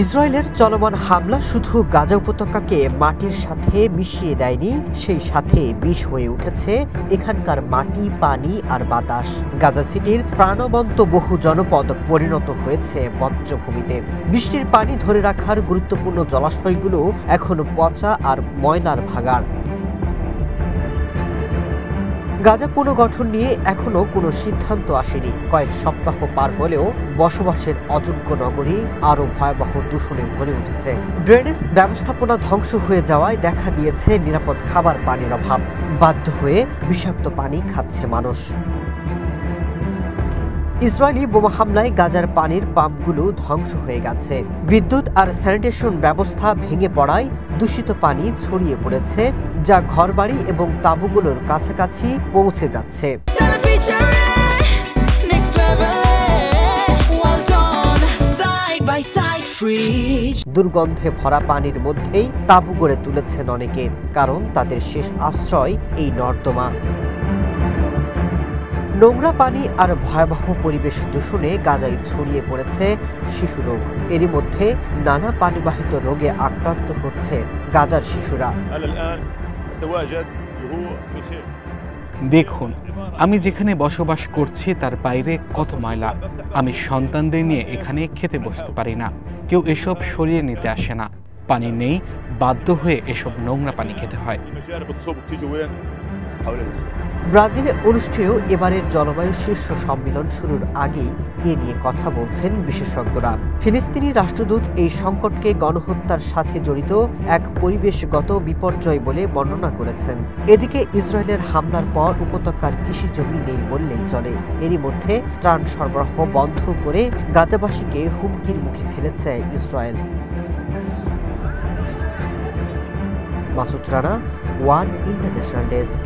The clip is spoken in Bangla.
ইসরায়েলের চলমান হামলা শুধু গাজা উপত্যকাকে মাটির সাথে মিশিয়ে দেয়নি, সেই সাথে বিষ হয়ে উঠেছে এখানকার মাটি, পানি আর বাতাস। গাজা সিটির প্রাণবন্ত বহু জনপদ পরিণত হয়েছে বজ্রভূমিতে। বৃষ্টির পানি ধরে রাখার গুরুত্বপূর্ণ জলাশয়গুলো এখন পচা আর ময়লার ভাগাড়। গাজা পুনর্গঠন নিয়ে এখনো কোনো সিদ্ধান্ত আসেনি। কয়েক সপ্তাহ পার হলেও বসবাসের অযোগ্য নগরী আরও ভয়াবহ দূষণে ভরে উঠেছে। ড্রেনেজ ব্যবস্থাপনা ধ্বংস হয়ে যাওয়ায় দেখা দিয়েছে নিরাপদ খাবার পানির অভাব। বাধ্য হয়ে বিষাক্ত পানি খাচ্ছে মানুষ। ইসরায়েলি বোমা হামলায় গাজার পানির পাম্পগুলো ধ্বংস হয়ে গেছে। বিদ্যুৎ আর স্যানিটেশন ব্যবস্থা ভেঙে পড়ায় দূষিত পানি ছড়িয়ে পড়েছে, যা ঘরবাড়ি এবং তাঁবুগুলোর কাছাকাছি পৌঁছে যাচ্ছে। দুর্গন্ধে ভরা পানির মধ্যেই তাঁবু গড়ে তুলেছেন অনেকে, কারণ তাদের শেষ আশ্রয় এই নর্দমা। নোংরা পানি আর ভয়াবহ পরিবেশ দূষণে গাজায় ছড়িয়ে পড়েছে শিশু রোগ। এরই মধ্যে নানা পানিবাহিত রোগে আক্রান্ত হচ্ছে গাজার শিশুরা। দেখুন, আমি যেখানে বসবাস করছি তার বাইরে কত ময়লা। আমি সন্তানদের নিয়ে এখানে খেতে বসতে পারি না। কেউ এসব সরিয়ে নিতে আসে না। পানি নেই, বাধ্য হয়ে এসব নোংরা পানি খেতে হয়। ব্রাজিলে অনুষ্ঠেয় এবারের জলবায়ু শীর্ষ সম্মেলন শুরুর আগেই এ নিয়ে কথা বলছেন বিশেষজ্ঞরা। ফিলিস্তিনি রাষ্ট্রদূত এই সংকটকে গণহত্যার সাথে জড়িত এক পরিবেশগত বিপর্যয় বলে বর্ণনা করেছেন। এদিকে ইসরায়েলের হামলার পর উপত্যকার কৃষি জমি নেই বললেই চলে। এরই মধ্যে ত্রাণ সরবরাহ বন্ধ করে গাজাবাসীকে হুমকির মুখে ফেলেছে Israel. Masud Rana, one international desk.